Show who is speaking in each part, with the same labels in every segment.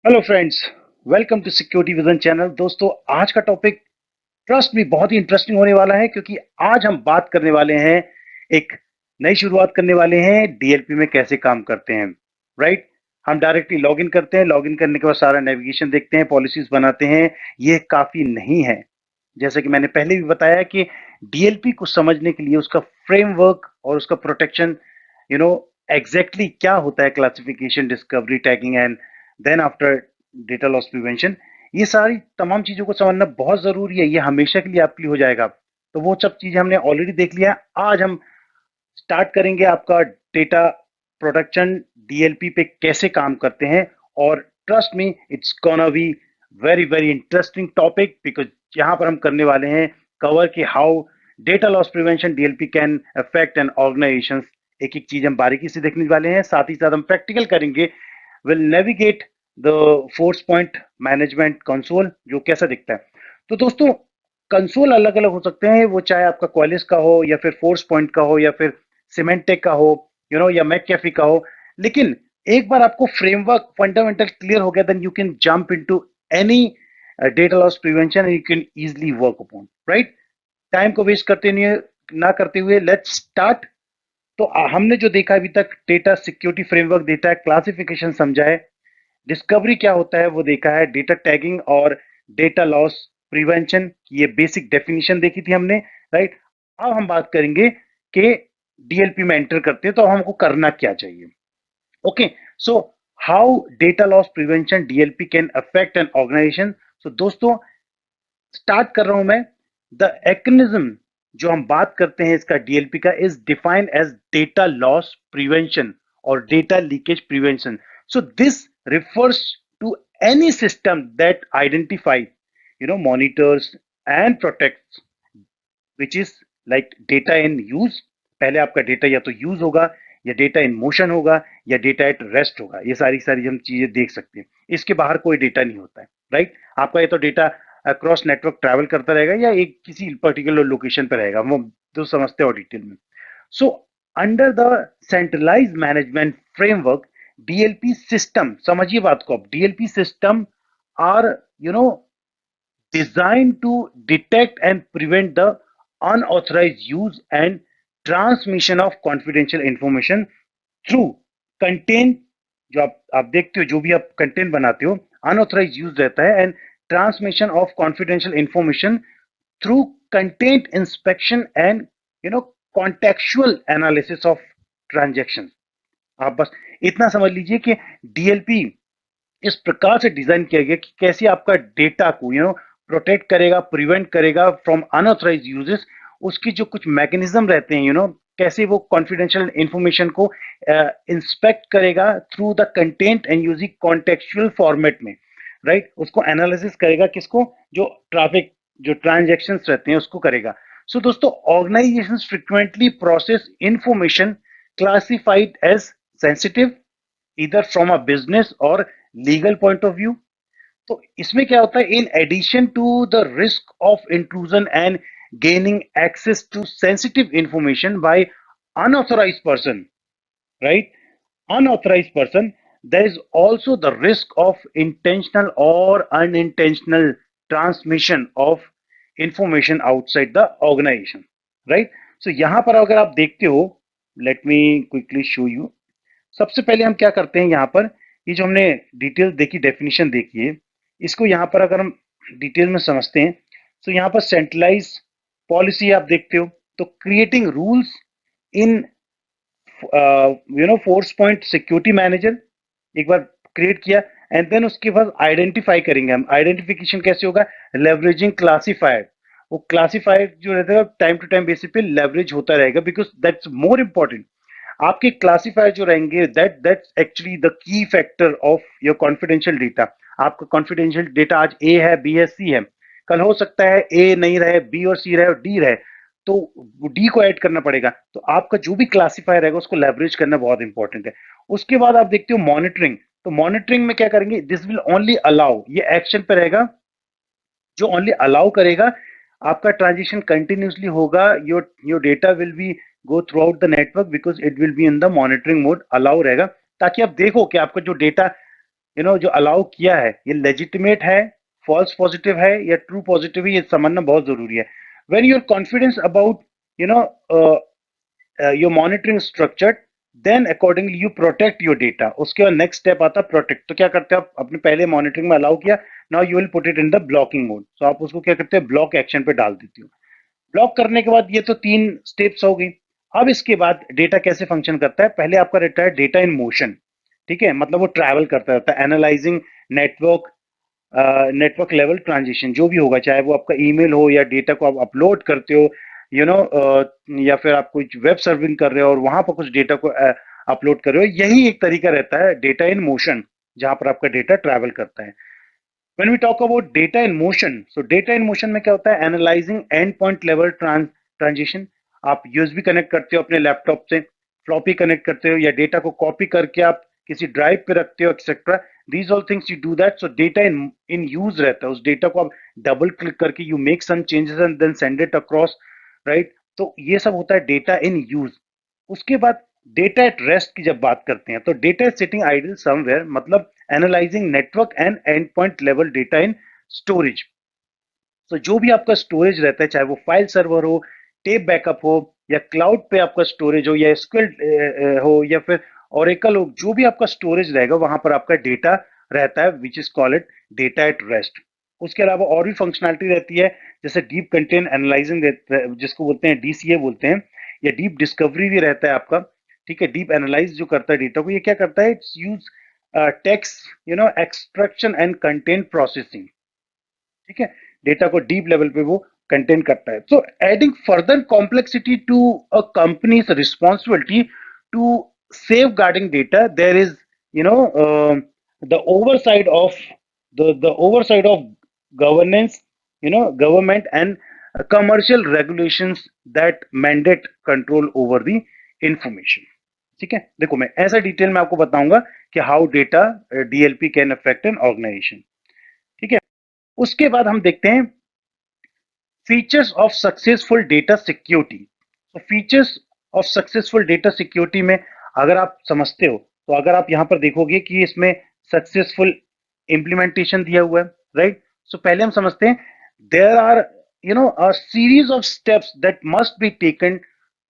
Speaker 1: Hello friends, welcome to security vision channel. दोस्तों, आज का टॉपिक ट्रस्ट भी बहुत ही इंटरेस्टिंग होने वाला है, क्योंकि आज हम बात करने वाले हैं, एक नई शुरुआत करने वाले हैं डीएलपी में कैसे काम करते हैं। राइट। हम डायरेक्टली लॉगिन करते हैं, लॉगिन करने के बाद सारा नेविगेशन देखते हैं, पॉलिसीज बनाते हैं। ये काफी नहीं है। जैसे कि मैंने पहले भी बताया कि डीएलपी को समझने के लिए उसका फ्रेमवर्क और उसका प्रोटेक्शन, यू नो एग्जैक्टली क्या होता है, classification, discovery, tagging and then after data loss prevention, ये सारी तमाम चीजों को समझना बहुत जरूरी है। ये हमेशा के लिए आपके लिए हो जाएगा। तो वो सब चीजें हमने ऑलरेडी देख लिया है। आज हम स्टार्ट करेंगे आपका डेटा प्रोटेक्शन, डीएलपी पे कैसे काम करते हैं। और trust me, it's gonna be very very interesting topic, because यहाँ पर हम करने वाले हैं कवर कि how data loss prevention DLP can affect an organisation. एक एक चीज हम बारीकी से देखने वाले हैं, साथ ही साथ हम प्रैक्टिकल करेंगे। Will navigate the force point management console, जो कैसा दिखता है। तो दोस्तों, कंसोल अलग अलग हो सकते हैं, वो चाहे आपका क्वालिस का हो या फिर फोर्स पॉइंट का हो या फिर सिमेंटेक का हो, या मैककेफी का हो। लेकिन एक बार आपको फ्रेमवर्क फंडामेंटल क्लियर हो गया, then you can jump into any data loss prevention and you can easily work upon. Right. Time को वेस्ट करते नहीं, ना करते हुए लेट्स स्टार्ट। तो हमने जो देखा अभी तक, डेटा सिक्योरिटी फ्रेमवर्क देता है, क्लासिफिकेशन समझा है, डिस्कवरी क्या होता है वो देखा है, डेटा टैगिंग और डेटा लॉस प्रिवेंशन की ये बेसिक डेफिनेशन देखी थी हमने। राइट। अब हम बात करेंगे कि डीएलपी में एंटर करते हैं तो हमको करना क्या चाहिए। Okay. So how data loss prevention DLP can affect an organisation. So दोस्तों, स्टार्ट कर रहा हूं मैं। द एक्निज्म जो हम बात करते हैं इसका डीएलपी का, is defined as data loss prevention और data leakage prevention. So this refers to any system that identify, monitors and protects, which is like data in use। पहले आपका डेटा या तो यूज होगा, या डेटा इन मोशन होगा, या data at rest होगा। ये सारी सारी हम चीजें देख सकते हैं। इसके बाहर कोई डेटा नहीं होता है। राइट। आपका ये तो डेटा अक्रॉस नेटवर्क ट्रैवल करता रहेगा या एक किसी पर्टिकुलर लोकेशन पर रहेगा, वो तो समझते हो डिटेल में। So under the centralise management framework, DLP system, समझिए बात को, अब DLP system are designed to detect and prevent the unauthorized use and transmission of confidential information through content। जो आप देखते हो, जो भी आप कंटेंट बनाते हो, अनऑथराइज यूज रहता है, and transmission of confidential information through content inspection and contextual analysis of transaction. आप बस इतना समझ लीजिए कि डीएलपी इस प्रकार से डिजाइन किया गया कि कैसे आपका डेटा को प्रोटेक्ट करेगा, प्रिवेंट करेगा फ्रॉम अनऑथराइज यूजेस। उसकी जो कुछ मैकेनिज्म रहते हैं, कैसे वो कॉन्फिडेंशियल इंफॉर्मेशन को इंस्पेक्ट करेगा through the content and using contextual format में। राइट। उसको एनालिसिस करेगा, किसको, जो ट्रैफिक, जो ट्रांजेक्शन्स रहते हैं उसको करेगा। सो दोस्तों, organisations frequently process information classified as sensitive, इधर फ्रॉम अ बिजनेस और लीगल पॉइंट ऑफ व्यू। तो इसमें क्या होता है, in addition to the risk of intrusion and gaining access to sensitive information by unauthorised person, right, unauthorized person, there is also the risk of intentional or unintentional transmission of information outside the organization। right। so यहां पर अगर आप देखते हो, let me quickly show you। सबसे पहले हम क्या करते हैं, यहाँ पर ये जो हमने डिटेल देखी, डेफिनेशन देखी है, इसको यहाँ पर अगर हम डिटेल में समझते हैं, तो यहाँ पर सेंट्रलाइज पॉलिसी आप देखते हो, तो creating rules in force point security manager एक बार क्रिएट किया, एंड देन उसके बाद आइडेंटिफाई करेंगे हम। आइडेंटिफिकेशन कैसे होगा, लेवरेजिंग क्लासिफायर। वो क्लासिफायर जो रहता है टाइम टू टाइम बेसिस पे लेवरेज होता रहेगा, बिकॉज दैट्स मोर इंपॉर्टेंट। आपके क्लासिफायर जो रहेंगे, that's actually the key factor of your confidential data. आपका कॉन्फिडेंशियल डेटा आज ए है, बी है, सी है, कल हो सकता है ए नहीं रहे, बी और सी रहे और डी रहे, तो डी को ऐड करना पड़ेगा। तो आपका जो भी क्लासिफायर रहेगा उसको लेवरेज करना बहुत इंपॉर्टेंट है। उसके बाद आप देखते हो मॉनिटरिंग। तो मॉनिटरिंग में क्या करेंगे, दिस विल ओनली अलाउ, ये एक्शन पे रहेगा जो ओनली अलाउ करेगा, आपका ट्रांजेक्शन कंटिन्यूसली होगा, your data will be go through out the network, because it will be in the monitoring mode, allow रहेगा, ताकि आप देखो कि आपका जो डेटा जो अलाउ किया है ये लेजिटिमेट है, फॉल्स पॉजिटिव है या ट्रू पॉजिटिव है, ये समझना बहुत जरूरी है. When your confidence about you know your monitoring structure, then accordingly you protect your data. उसके बाद नेक्स्ट स्टेप आता है प्रोटेक्ट. तो क्या करते हैं आप, अपने पहले मॉनिटरिंग में अलाउ किया, now you will put it in the blocking mode. तो आप उसको क्या करते हैं, ब्लॉक एक्शन पे डाल देते हो. ब्लॉक करने के बाद ये तो 3 स्टेप्स हो गई. अब इसके बाद डेटा कैसे फंक्शन करता है, पहले आपका रहता है डेटा इन मोशन. ठीक है, मतलब वो ट्रैवल करता रहता है, analysing network, network level transition जो भी होगा, चाहे वो आपका ईमेल हो या डेटा को आप अपलोड करते हो, यू नो या फिर आप कुछ वेब सर्विंग कर रहे हो और वहां पर कुछ डेटा को अपलोड कर रहे हो, यही एक तरीका रहता है डेटा इन मोशन, जहां पर आपका डेटा ट्रैवल करता है. When we talk about data in motion, so data in motion में क्या होता है, analysing and point level transition. आप यूएसबी कनेक्ट करते हो अपने लैपटॉप से, फ्लॉपी कनेक्ट करते हो या डेटा को कॉपी करके आप किसी ड्राइव पे रखते हो etcetera. These all things you do that. So data in in use रहता है, उस डेटा को आप डबल क्लिक करके you make some changes and then send it across, right. तो ये सब होता है डेटा इन यूज. उसके बाद डेटा एट रेस्ट की जब बात करते हैं, तो data is sitting idle somewhere, मतलब analysing network and end point level data in storage. तो जो भी आपका स्टोरेज रहता है, चाहे वो फाइल सर्वर हो, टेप बैकअप हो, या क्लाउड पे आपका स्टोरेज हो, या एसक्यूएल हो, या फिर ओरेकल हो, जो भी आपका स्टोरेज रहेगा वहां पर आपका डेटा रहता है, which is called it data at rest. उसके अलावा और भी फंक्शनैलिटी रहती है, जैसे डीप कंटेंट एनालाइजिंग, जिसको बोलते हैं डीसीए बोलते हैं, या डीप डिस्कवरी भी रहता है आपका. ठीक है, डीप एनालाइज जो करता है डेटा को, ये क्या करता है, it's use text extraction and content processing. ठीक है, डेटा को डीप लेवल पे वो कंटेन करता है. So adding further complexity to a company's responsibility to safeguarding data, there is you know the oversight of the oversight of governance, government and commercial regulations that mandate control over the information. ठीक है, देखो मैं ऐसा detail में आपको बताऊंगा कि how data DLP can affect an organisation. ठीक है, उसके बाद हम देखते हैं features of successful data security. तो features of successful data security में अगर आप समझते हो, तो अगर आप यहां पर देखोगे कि इसमें सक्सेसफुल इंप्लीमेंटेशन दिया हुआ है, राइट. सो पहले हम समझते हैं, there are a series of steps that must be taken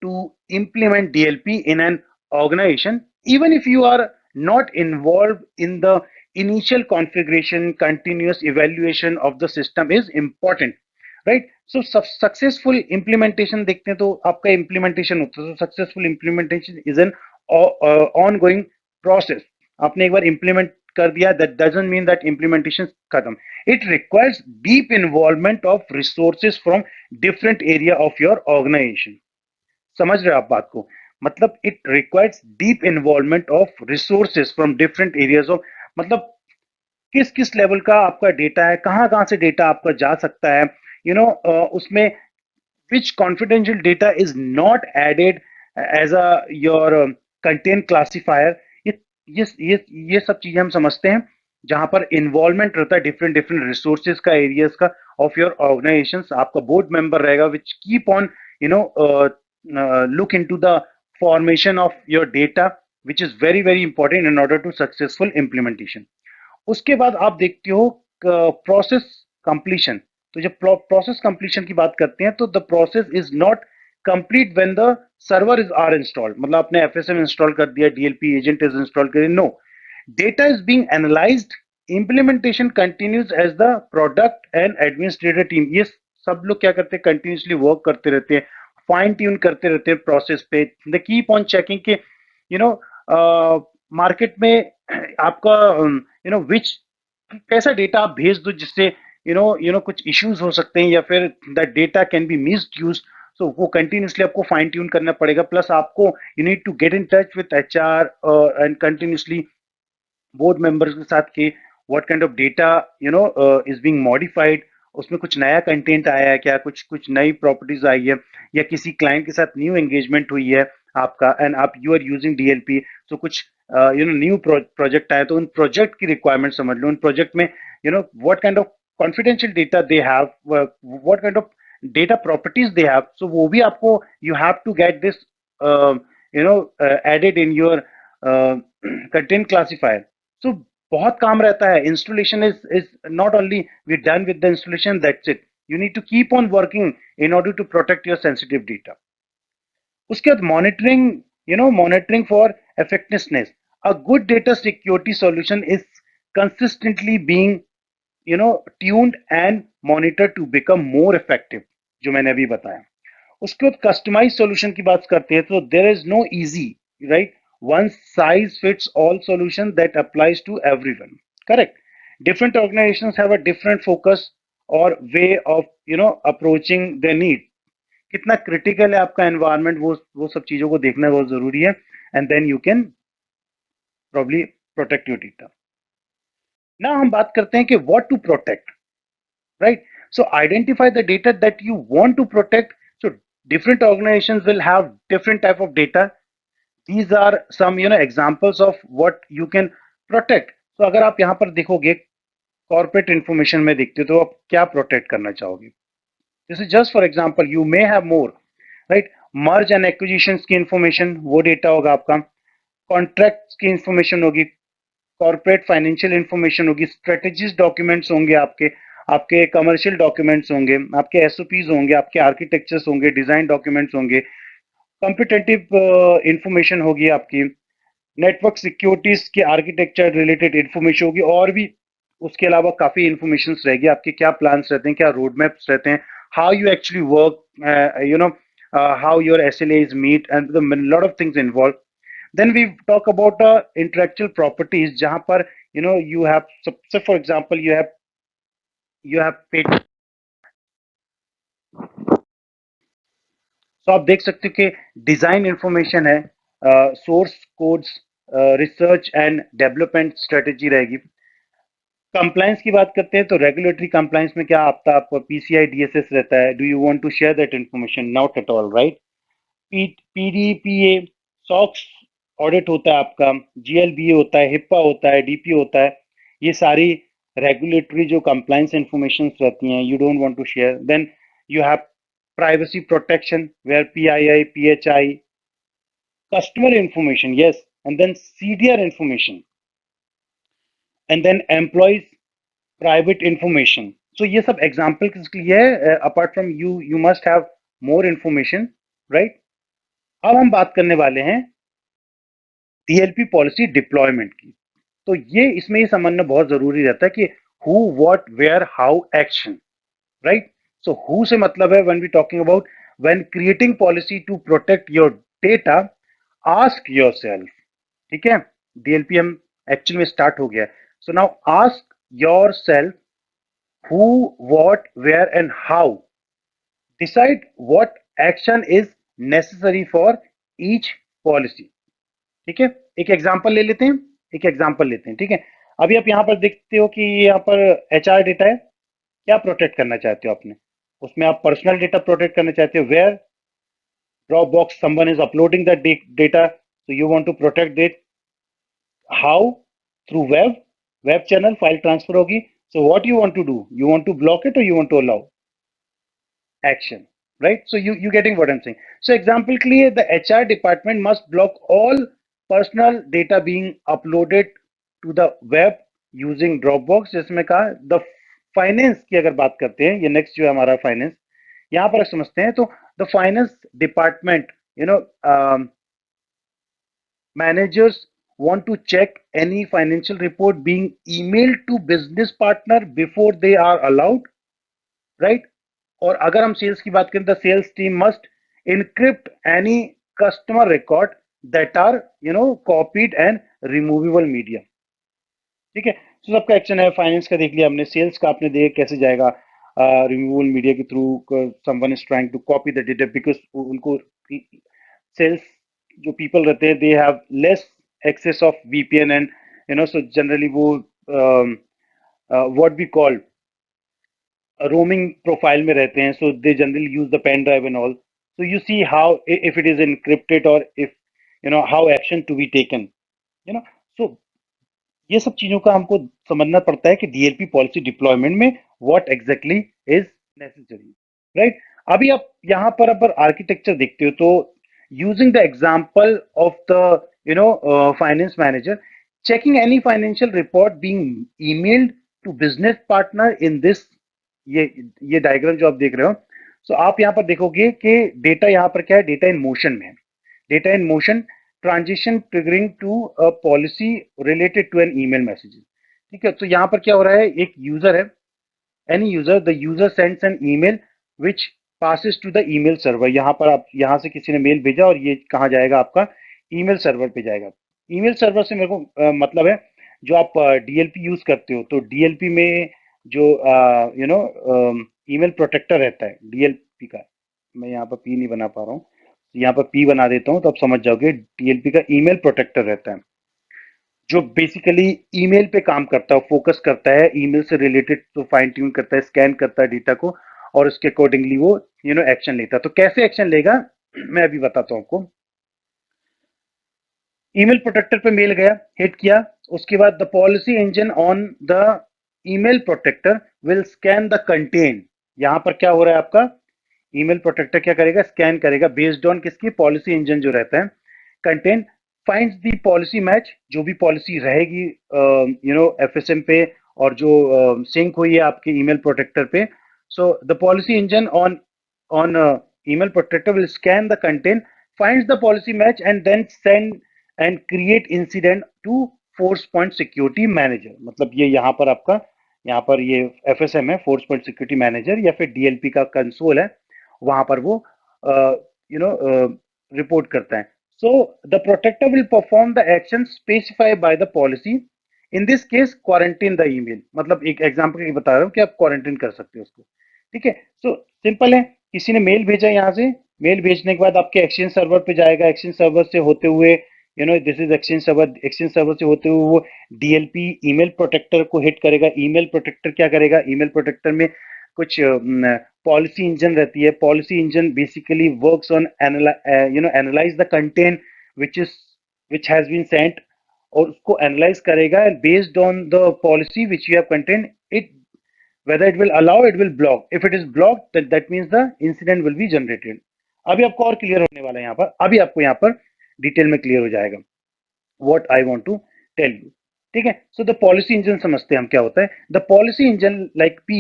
Speaker 1: to implement DLP in an organization, even if you are not involved in the initial configuration. Continuous evaluation of the system is important, right. So successful implementation देखते हैं, तो आपका implementation होता है, successful implementation is an ongoing process. आपने एक बार implement कर दिया, that doesn't mean that implementation खत्म. It requires deep involvement of resources from different area of your organisation. समझ रहे हो आप बात को, मतलब it requires deep involvement of resources from different areas of, मतलब किस किस लेवल का आपका डेटा है, कहाँ कहाँ से डेटा आपका जा सकता है, उसमें which confidential data is not added as a your content classifier. ये ये ये ये सब चीजें हम समझते हैं, जहां पर इन्वॉल्वमेंट रहता है डिफरेंट डिफरेंट रिसोर्सेज का, एरियाज का ऑफ योर ऑर्गेनाइजेशन. आपका बोर्ड मेंबर रहेगा which keep on look into the formation of your data, which is very very important in order to successful implementation. उसके बाद आप देखते हो प्रोसेस कंप्लीशन. तो जब प्रोसेस कंप्लीशन की बात करते हैं, तो the process is not complete when the server is are installed, मतलब आपने एफएसएम इंस्टॉल कर दिया, डीएलपी एजेंट इज इंस्टॉल कर, no, data is being analysed, implementation continues as the product and administrator team. ये सब लोग क्या करते हैं, कंटिन्यूसली वर्क करते रहते हैं, फाइन ट्यून करते रहते हैं प्रोसेस पे. दे कीप ऑन चेकिंग के यू नो मार्केट में आपका विच कैसा डेटा आप भेज दो जिससे कुछ इश्यूज हो सकते हैं, या फिर that data can be misused. So वो कंटिन्यूसली आपको फाइन ट्यून करना पड़ेगा, प्लस आपको you need to get in touch with HR and continuously board members के साथ कि what kind of data is being modified, उसमें कुछ नया कंटेंट आया है क्या, कुछ कुछ नई प्रॉपर्टीज आई है, या किसी क्लाइंट के साथ न्यू एंगेजमेंट हुई है आपका, एंड आप यू आर यूजिंग डीएलपी. सो कुछ न्यू प्रोजेक्ट आए, तो उन प्रोजेक्ट की रिक्वायरमेंट समझ लो, उन प्रोजेक्ट में what kind of confidential data they have, what kind of data properties they have. So वो भी आपको you have to get this added in your content classifier. So बहुत काम रहता है. Installation is not only we done with the installation, that's it. You need to keep on working in order to protect your sensitive data. उसके बाद monitoring, monitoring for effectiveness. A good data security solution is consistently being, tuned and monitored to become more effective, जो मैंने अभी बताया. उसके बाद customise solution की बात करते हैं, तो there is no easy, right, one size fits all solution that applies to everyone. Correct. Different organisations have a different focus और way of, approaching the need. कितना क्रिटिकल है आपका एनवायरनमेंट, वो सब चीजों को देखना बहुत जरूरी है. And then you can probably protect your data. ना हम बात करते हैं कि what to protect, right? So identify the data that you want to protect. So different organizations will have different type of data. These are some, examples of what you can protect. So अगर आप यहाँ पर देखोगे corporate information में देखते हो, तो आप क्या protect करना चाहोगे? This is just for example. You may have more, right? Merge and acquisitions की information, वो data होगा आपका. Contracts की information होगी, कॉर्पोरेट फाइनेंशियल इंफॉर्मेशन होगी, स्ट्रेटेजीज डॉक्यूमेंट्स होंगे आपके, आपके कमर्शियल डॉक्यूमेंट्स होंगे, आपके एसओपीज होंगे, आपके आर्किटेक्चर्स होंगे, डिजाइन डॉक्यूमेंट्स होंगे, कॉम्पिटेटिव इंफॉर्मेशन होगी आपकी, नेटवर्क सिक्योरिटीज के आर्किटेक्चर रिलेटेड इंफॉर्मेशन होगी, और भी उसके अलावा काफी इंफॉर्मेशन रहेगी. आपके क्या प्लान्स रहते हैं, क्या रोड मैप्स रहते हैं, how you actually work, how your SLAs meet, and lot of things involve. Then we talk about intellectual properties, जहां पर, you have, so for example, you have patent. So आप देख सकते हो कि डिजाइन इंफॉर्मेशन है, source codes, research and development strategy रहेगी. Compliance की बात करते हैं, तो रेगुलेटरी कंप्लायंस में क्या आता है, आपको PCI DSS रहता है. Do you want to share that information? Not at all, right. PDPA, SOX audit होता है आपका, GLBA होता है, HIPAA होता है, DPA होता है. ये सारी रेगुलेटरी जो कंप्लायंस इंफॉर्मेशन रहती हैं, you don't want to share. Then you have privacy protection where PII, PHI, customer information, yes, and then CDR information, and then employees private information. So ये सब example किसके लिए है? Apart from you must have more information, right? अब हम बात करने वाले हैं DLP पॉलिसी डिप्लॉयमेंट की. तो इसमें ये समझना बहुत जरूरी रहता है कि who, what, where, how, action, right. So who से मतलब है, when we talking about, when creating policy to protect your data, ask yourself. ठीक है, DLP हम एक्चुअली में स्टार्ट हो गया. So now ask yourself who, what, where and how. Decide what action is necessary for each policy. ठीक है, एक example ले लेते हैं, ठीक है. अभी आप यहाँ पर देखते हो कि यहाँ पर HR डेटा है. क्या प्रोटेक्ट करना चाहते हो आपने? उसमें आप पर्सनल डेटा प्रोटेक्ट करना चाहते हो. Where Dropbox, someone is uploading that data, so you want to protect it. How? Through web channel, file transfer होगी. So what you want to do? You want to block it or you want to allow? Action, right? So you getting what I'm saying. So example के लिए, the HR department must block all personal data being uploaded to the web using Dropbox. जैसे मैं कहा, the finance की अगर बात करते हैं, ये next जो है हमारा finance, यहाँ पर समझते हैं. तो the finance department, managers want to check any financial report being emailed to business partner before they are allowed, right? और अगर हम सेल्स की बात करें, the sales team must encrypt any customer record that are, copied and removable media. ठीक है, तो सबका एक्शन है. फाइनेंस का देख लिया हमने, सेल्स का आपने देख कैसे जाएगा, रिमूवेबल मीडिया के through. Someone is trying to copy the data, because उनको सेल्स जो पीपल रहते हैं, they have less access of VPN and, so generally वो what we call roaming profile में रहते हैं. So they generally use the pen drive and all. So you see how, if it is encrypted, और if, how action to be taken, so ये सब चीजों का हमको समझना पड़ता है कि DLP पॉलिसी डिप्लॉयमेंट में what exactly is necessary, right. अभी आप यहाँ पर अगर आर्किटेक्चर देखते हो, तो using the example of the, finance manager, checking any financial report being emailed to business partner in this, ये ये डायग्राम जो आप देख रहे हो, सो आप यहाँ पर देखोगे कि डेटा यहाँ पर क्या है, डेटा इन मोशन में है, data in motion, transition triggering to a policy related to an email message. ठीक है, तो यहाँ पर क्या हो रहा है, एक यूजर है, any user, the user sends an email which passes to the email server। यहाँ पर आप, यहाँ से किसी ने मेल भेजा और ये कहाँ जाएगा, आपका ईमेल सर्वर पे जाएगा। ईमेल सर्वर से मेरे को मतलब है, जो आप डीएलपी यूज करते हो, तो डीएलपी में जो ईमेल प्रोटेक्टर रहता है डीएलपी का, मैं यहाँ पर पी नहीं बना पा रहा हूँ, यहाँ पर पी बना देता हूँ तो आप समझ जाओगे, डीएलपी का ईमेल प्रोटेक्टर रहता है, जो बेसिकली ईमेल पे काम करता है, फोकस करता है ईमेल से रिलेटेड, तो फाइन ट्यून करता है, स्कैन करता है डेटा को, और उसके अकॉर्डिंगली वो एक्शन लेता है। तो कैसे एक्शन लेगा, मैं अभी बताता हूं आपको। ईमेल प्रोटेक्टर पे मेल गया, हिट किया, उसके बाद the policy engine on the email protector will scan the content. यहां पर क्या हो रहा है आपका, ईमेल प्रोटेक्टर क्या करेगा, स्कैन करेगा बेस्ड ऑन किसकी, पॉलिसी इंजन जो रहता है, कंटेंट, फाइंड्स दी पॉलिसी मैच, जो भी पॉलिसी रहेगी एफएसएम पे, और जो सिंक हुई है आपके ईमेल प्रोटेक्टर पे, so the policy engine on email protector will scan the content, finds the policy match, and then send and create incident to force point security manager। मतलब ये यहाँ पर आपका, यहाँ पर ये एफएसएम है, फोर्स पॉइंट सिक्योरिटी मैनेजर, या फिर डीएलपी का कंसोल है, वहां पर वो रिपोर्ट करता है। So the protector will perform the action specified by the policy, in this case quarantine the email. मतलब एक एग्जांपल की बता रहा हूँ कि आप क्वारंटीन कर सकते हो उसको। ठीक है, सो सिंपल है, किसी ने मेल भेजा, यहाँ से मेल भेजने के बाद आपके एक्सचेंज सर्वर पे जाएगा, एक्सचेंज सर्वर से होते हुए, this is exchange server, exchange server से होते हुए वो डीएलपी ईमेल प्रोटेक्टर को हिट करेगा। ईमेल प्रोटेक्टर क्या करेगा, ईमेल प्रोटेक्टर में कुछ पॉलिसी इंजन रहती है, policy engine basically works on analyse the content which is which has been sent, और उसको एनालाइज करेगा, and based on the policy which you have content it, whether it will allow, it will block, if it is blocked then that means the incident will be generated। अभी आपको और clear होने वाला है, यहाँ पर अभी आपको यहाँ पर डिटेल में क्लियर हो जाएगा what I want to tell you। ठीक है, सो द पॉलिसी इंजन समझते हैं हम क्या होता है। The policy engine like P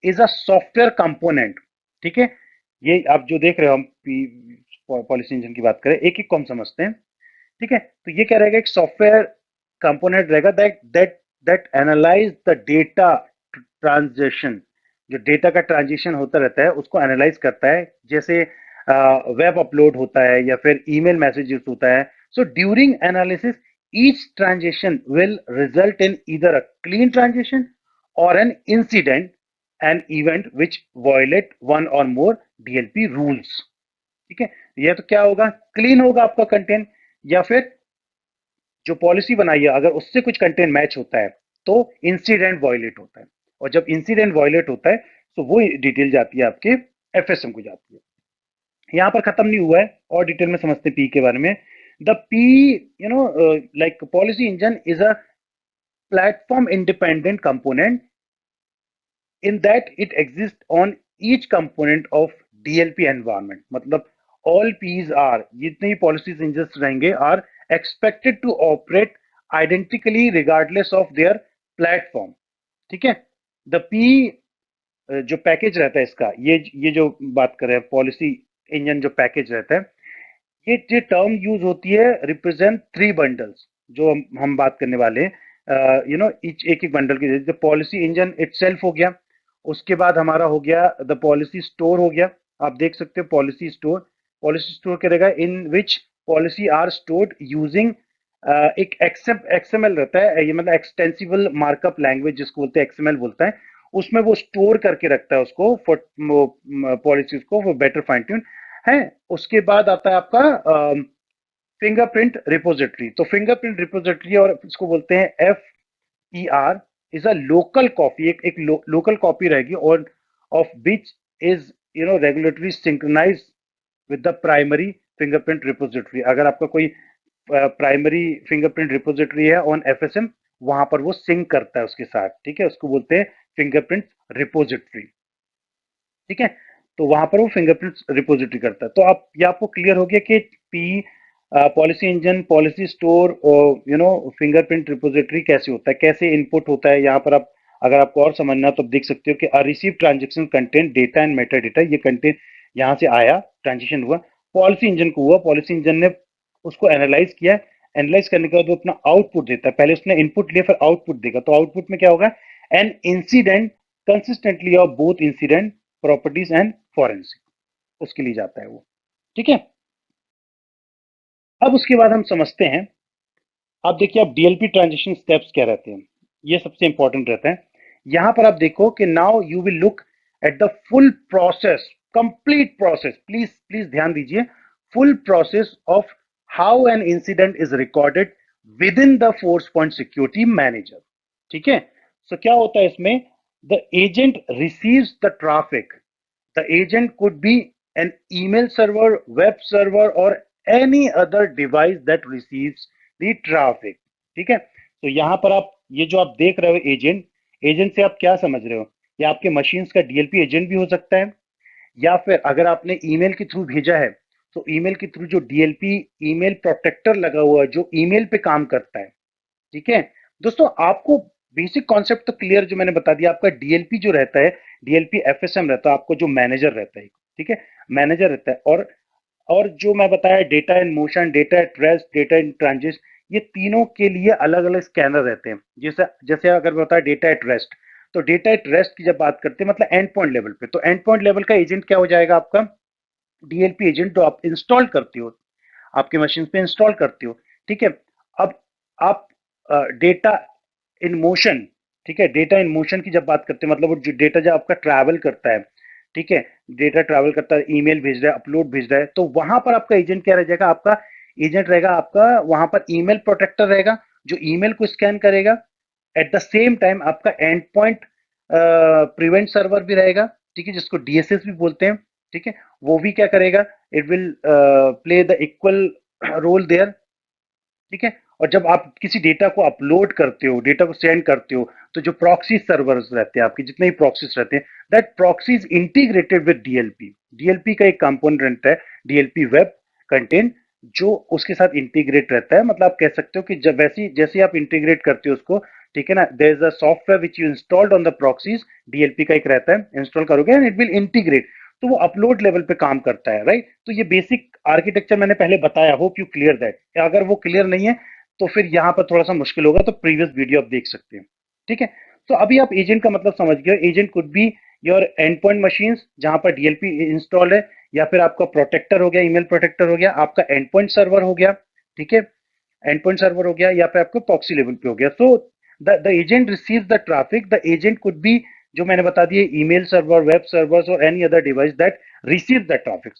Speaker 1: is a software component. ठीक है, ये आप जो देख रहे हो, हम पी पॉलिसी इंजन की बात करें, एक एक को हम समझते हैं। ठीक है, तो ये क्या रहेगा, एक सॉफ्टवेयर कंपोनेंट रहेगा that that that analyse the data transaction, जो डेटा का ट्रांजिशन होता रहता है उसको एनालाइज करता है, जैसे वेब अपलोड होता है या फिर ईमेल मैसेजेस होता है। So during analysis each transaction will result in either a clean transaction or an incident, an event which violate one or more DLP rules. ठीक है, यह तो क्या होगा, क्लीन होगा आपका कंटेंट, या फिर जो पॉलिसी बनाई है अगर उससे कुछ कंटेंट मैच होता है तो इंसिडेंट वायलेट होता है, और जब इंसिडेंट वायलेट होता है तो वो डिटेल जाती है आपके एफएसएम को जाती है। यहाँ पर खत्म नहीं हुआ है, और डिटेल में समझते पी के बारे में। The P like policy engine is a platform independent component in that it exist on each component of DLP environment. मतलब ऑल पीज आर, जितने भी पॉलिसीज इंजन्स रहेंगे, are expected to operate identically regardless of their platform. ठीक है, the P जो package रहता है इसका, ये जो बात कर रहे हैं पॉलिसी इंजन जो पैकेज रहता है, ये जो टर्म यूज होती है रिप्रेजेंट थ्री बंडल्स, जो हम बात करने वाले हैं, ईच एक एक बंडल की, जैसे पॉलिसी इंजन इटसेल्फ हो गया, उसके बाद हमारा हो गया द पॉलिसी स्टोर हो गया। आप देख सकते हो पॉलिसी स्टोर, पॉलिसी स्टोर करेगा in which policy are stored using एक एक्सएमएल रहता है, ये मतलब एक्सटेंसिबल मार्कअप लैंग्वेज जिसको बोलते हैं, एक्सएमएल बोलता है, उसमें वो स्टोर करके रखता है उसको फॉर पॉलिसीज को फॉर बेटर फाइन ट्यून है। उसके बाद आता है आपका फिंगरप्रिंट रिपोजिटरी। तो फिंगरप्रिंट रिपोजिटरी, और इसको बोलते हैं F E R, is a local copy, एक लोकल कॉपी रहेगी, और of which is regulatory synchronise with the primary fingerprint repository. अगर आपका कोई प्राइमरी फिंगरप्रिंट रिपोजिटरी है ऑन एफएसएम, वहां पर वो सिंक करता है उसके साथ। ठीक है, उसको बोलते हैं फिंगरप्रिंट रिपोजिटरी। ठीक है, तो वहां पर वो फिंगरप्रिंट रिपोजिटरी करता है। तो आप ये आपको क्लियर हो गया कि P policy engine, policy store और फिंगरप्रिंट रिपोजिटरी कैसे होता है, कैसे इनपुट होता है। यहाँ पर आप, अगर आपको और समझना तो आप देख सकते हो कि receive transaction content data and Meta data, ये कंटेंट यहाँ से आया, ट्रांजेक्शन हुआ, पॉलिसी इंजन को हुआ, पॉलिसी इंजन ने उसको एनालाइज किया, एनालाइज करने के बाद वो अपना आउटपुट देता है। पहले उसने इनपुट लिया, फिर आउटपुट देगा, तो आउटपुट में क्या होगा, an incident consistently of both incident properties and forensic, उसके लिए जाता है वो। ठीक है, अब उसके बाद हम समझते हैं। आप देखिए, अब डीएलपी ट्रांजेक्शन स्टेप्स क्या रहते हैं, ये सबसे इंपॉर्टेंट रहता है। यहां पर आप देखो कि now you will look at the full process, complete process, please please ध्यान दीजिए, full process of how an incident is recorded with in the Forcepoint security manager. ठीक है, सो क्या होता है इसमें, the agent receives the traffic, the agent could be an email server, web server, or any other device that receives the traffic। ठीक है, तो यहां पर आप ये जो आप देख रहे हो एजेंट, एजेंट से आप क्या समझ रहे हो, ये आपके मशीन्स का डीएलपी एजेंट भी हो सकता है, या फिर अगर आपने ईमेल के थ्रू भेजा है तो ईमेल के थ्रू जो डीएलपी ईमेल प्रोटेक्टर लगा हुआ है जो ईमेल पे काम करता है। ठीक है दोस्तों, आपको बेसिक कॉन्सेप्ट तो क्लियर जो मैंने बता दिया। आपका डीएलपी जो रहता है, डीएलपी एफएसएम रहता है, आपको जो मैनेजर रहता है, ठीक है, मैनेजर रहता है, और जो मैं बताया data in motion, data at rest, data in transit, ये तीनों के लिए अलग अलग स्कैनर रहते हैं। जैसे जैसे अगर मैं बताया डेटा एट रेस्ट, तो डेटा एट रेस्ट की जब बात करते हैं मतलब एंड पॉइंट लेवल पे, तो एंड पॉइंट लेवल का एजेंट क्या हो जाएगा आपका, डीएलपी एजेंट जो आप इंस्टॉल करते हो, आपके मशीन पे इंस्टॉल करते हो। ठीक है, अब आप डेटा इन मोशन, ठीक है, डेटा इन मोशन की जब बात करते हैं मतलब वो जो डेटा जब आपका ट्रैवल करता है, ठीक है, डेटा ट्रैवल करता है, ईमेल भेज रहा है, अपलोड भेज रहा है, तो वहां पर आपका एजेंट क्या रह जाएगा, आपका एजेंट रहेगा, आपका वहां पर ईमेल प्रोटेक्टर रहेगा जो ईमेल को स्कैन करेगा। एट द सेम टाइम आपका एंड पॉइंट प्रिवेंट सर्वर भी रहेगा, ठीक है, जिसको डीएसएस भी बोलते हैं। ठीक है, वो भी क्या करेगा, it will play the equal role there. ठीक है, और जब आप किसी डेटा को अपलोड करते हो, डेटा को सेंड करते हो, तो जो प्रॉक्सी सर्वर्स रहते हैं आपके, जितने भी प्रॉक्सीज रहते हैं, that proxy is integrated with DLP. DLP का एक कंपोनेंट है डीएलपी वेब कंटेंट, जो उसके साथ इंटीग्रेट रहता है। मतलब आप कह सकते हो कि जब वैसी जैसे आप इंटीग्रेट करते हो उसको, ठीक है ना, there is a software which you installed on the proxies, DLP का एक रहता है, इंस्टॉल करोगे एंड इट विल इंटीग्रेट, तो वो अपलोड लेवल पे काम करता है, राइट। तो ये बेसिक आर्किटेक्चर मैंने पहले बताया, होप यू क्लियर दैट। अगर वो क्लियर नहीं है तो फिर यहाँ पर थोड़ा सा मुश्किल होगा, तो प्रीवियस वीडियो आप देख सकते हैं। ठीक है, तो अभी आप एजेंट का मतलब समझ गए। Agent could be your and point machine जहां पर डीएलपी इंस्टॉल है, या फिर आपका प्रोटेक्टर हो गया, ईमेल प्रोटेक्टर हो गया, आपका एंड पॉइंट सर्वर हो गया, ठीक है, एंड पॉइंट सर्वर हो गया, या फिर आपको प्रॉक्सी लेवल पे हो गया। So the agent receives the traffic, the agent could be, जो मैंने बता दिए, ईमेल सर्वर, वेब सर्वर्स और any other device that receive the traffic.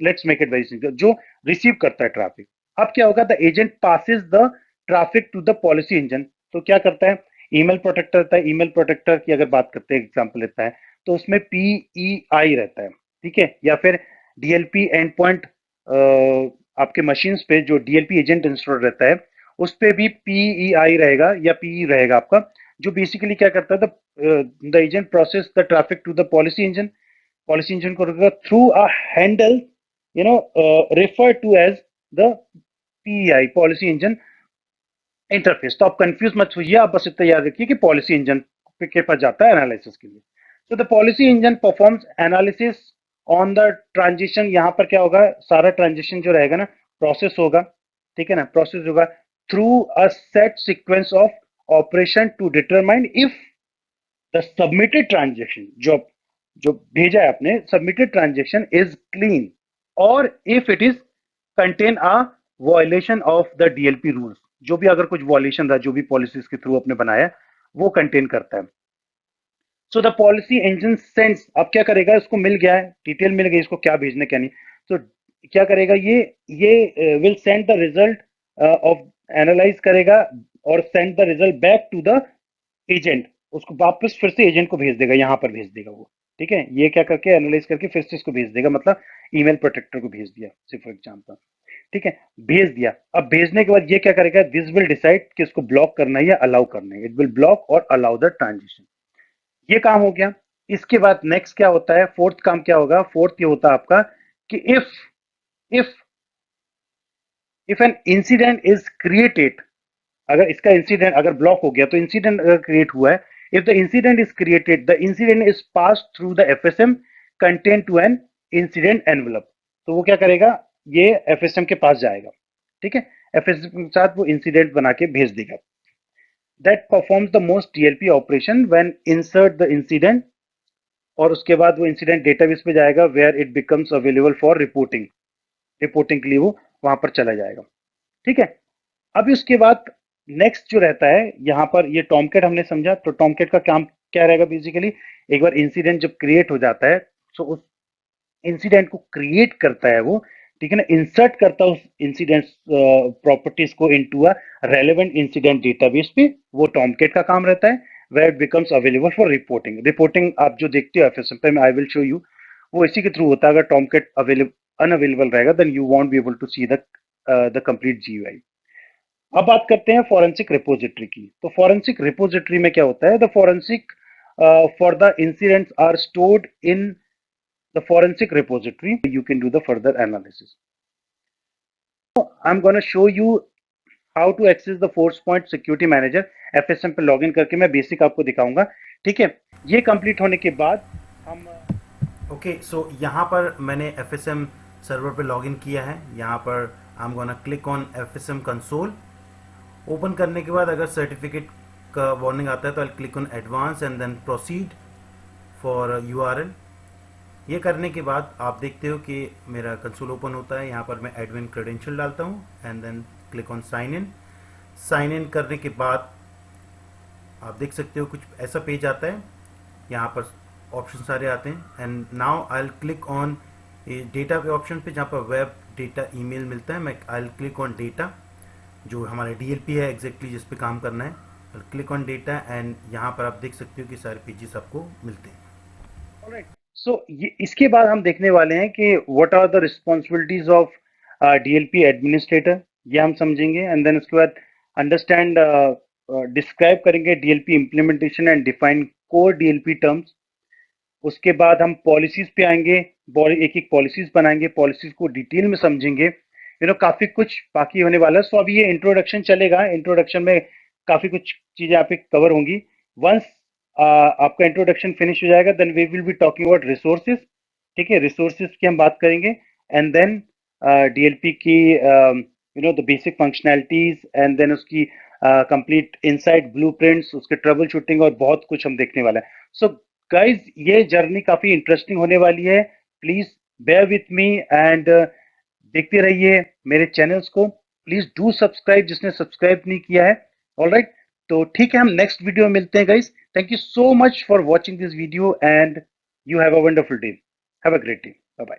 Speaker 1: Let's make it very simple, जो रिसीव करता है ट्रैफिक। अब क्या होगा, the agent passes the traffic to the policy engine. तो क्या करता है, ईमेल प्रोटेक्टर रहता है, ईमेल प्रोटेक्टर की अगर बात करते हैं, एग्जांपल लेता है, तो उसमें पीईआई रहता है, ठीक है, या फिर डीएलपी एंड पॉइंट, आपके मशीन्स पे जो डीएलपी एजेंट इंस्टॉल रहता है उस पे भी पीईआई रहेगा या पीई रहेगा आपका, जो बेसिकली क्या करता है, the agent process the traffic to the policy engine, policy engine को through a handle, refer to as the PEI, policy engine interface. तो आप कंफ्यूज मत होइए, आप बस इतना याद रखिए कि पॉलिसी इंजन के पास जाता है एनालिसिस के लिए। तो the policy engine performs analysis on the transition. यहां पर क्या होगा, सारा ट्रांजिशन जो रहेगा ना, प्रोसेस होगा, ठीक है ना, प्रोसेस होगा through a set sequence of operation to determine if the submitted transaction, जो भेजा है आपने, सबमिटेड ट्रांजेक्शन इज क्लीन, और if it is contain a violation of the DLP rules, जो भी अगर कुछ वॉयलेशन रहा, जो भी पॉलिसीज के थ्रू आपने बनाया वो कंटेन करता है। So the policy engine sense, अब क्या करेगा, इसको मिल गया है, डिटेल मिल गई इसको क्या भेजना क्या नहीं, तो क्या करेगा, ये will send the result of, analyse करेगा और send the result back to the agent, उसको वापस फिर से एजेंट को भेज देगा, यहां पर भेज देगा वो। ठीक है, ये क्या करके एनालाइज करके फिर से इसको भेज देगा, मतलब ईमेल प्रोटेक्टर को भेज दिया सिर्फ फॉर एग्जांपल। ठीक है, भेज दिया। अब भेजने के बाद ये क्या करेगा, दिस विल डिसाइड कि इसको ब्लॉक करना है या अलाउ करना है, इट विल ब्लॉक और अलाउ द ट्रांजिशन। ये काम हो गया। इसके बाद नेक्स्ट क्या होता है, फोर्थ काम क्या होगा, फोर्थ ये होता है आपका कि if if an incident is created, अगर इसका इंसिडेंट अगर ब्लॉक हो गया तो इंसिडेंट अगर क्रिएट हुआ है, if the incident is created the incident is pass through the FSM content to an incident envelope, तो वो क्या करेगा, ये एफएसएम के पास जाएगा, ठीक है, एफएसएम के साथ वो इंसिडेंट बना के भेज देगा। That performs the most DLP operation when insert the incident, और उसके बाद वो इंसिडेंट डेटाबेस पे जाएगा where it becomes available for reporting, reporting के लिए वो वहां पर चला जाएगा, ठीक है। अभी उसके बाद नेक्स्ट जो रहता है यहाँ पर, ये टॉमकेट हमने समझा, तो टॉमकेट का काम क्या रहेगा बेसिकली, एक बार इंसिडेंट जब क्रिएट हो जाता है तो उस इंसिडेंट को क्रिएट करता है वो, ठीक है ना, इंसर्ट करता है उस इंसिडेंट प्रॉपर्टीज को into a relevant incident database पे, वो टॉमकेट का काम रहता है, where it becomes available for reporting. Reporting आप जो देखते हो एफएसएम पे, आई विल शो यू, वो इसी के थ्रू होता है। अगर टॉमकेट अवेलेबल अनअवेलेबल रहेगा then you won't be able to see the complete GUI. अब बात करते हैं फॉरेंसिक रिपोजिटरी की। तो फॉरेंसिक रिपोजिटरी में क्या होता है, the forensic for the incidents are stored in the forensic repository, you can do the further analysis. I am gonna show you how to access the Forcepoint security manager. FSM पे login करके मैं basic आपको दिखाऊंगा, ठीक है। ये complete होने के बाद हम
Speaker 2: ओके, सो यहाँ पर मैंने FSM सर्वर पे लॉगिन किया है। यहाँ पर आई am gonna click on FSM console. Open करने के बाद अगर सर्टिफिकेट का वार्निंग आता है तो I click on advance and then proceed for URL। ये करने के बाद आप देखते हो कि मेरा कंसोल ओपन होता है। यहाँ पर मैं एडमिन क्रेडेंशियल डालता हूँ and then click on sign in. Sign in करने के बाद आप देख सकते हो कुछ ऐसा पेज आता है। यहाँ पर ऑप्शन सारे आते हैं and now I click on data के ऑप्शन पे, जहाँ पर वेब डेटा ईमेल मिलता है। मैं आई क्लिक ऑन डेटा, जो हमारा DLP है एग्जैक्टली जिस पे काम करना है। क्लिक ऑन डेटा एंड यहाँ पर आप देख सकते हो कि सारे पेजेस आपको मिलते हैं।
Speaker 1: ऑलराइट, सो ये इसके बाद हम देखने वाले हैं कि what are the responsibilities of DLP administrator, ये हम समझेंगे। एंड देन उसके बाद अंडरस्टैंड डिस्क्राइब करेंगे DLP implementation and define core DLP terms. उसके बाद हम पॉलिसीज पे आएंगे, एक एक पॉलिसीज बनाएंगे, पॉलिसीज को डिटेल में समझेंगे, काफी कुछ बाकी होने वाला है। सो अभी ये इंट्रोडक्शन चलेगा, इंट्रोडक्शन में काफी कुछ चीजें आप पे कवर होंगी। वंस आपका इंट्रोडक्शन फिनिश हो जाएगा then we will be talking about resources, ठीक है, रिसोर्सेज की हम बात करेंगे। एंड देन डीएलपी की the basic functionalities, and then उसकी कंप्लीट इनसाइड ब्लूप्रिंट्स, उसके ट्रबल शूटिंग और बहुत कुछ हम देखने वाला है। सो गाइज, ये जर्नी काफी इंटरेस्टिंग होने वाली है। Please bear with me and देखते रहिए मेरे चैनल्स को। प्लीज डू सब्सक्राइब जिसने सब्सक्राइब नहीं किया है। ऑलराइट, तो ठीक है, हम नेक्स्ट वीडियो में मिलते हैं guys. Thank you so much for watching this video and you have a wonderful day. Have a great day. Bye bye.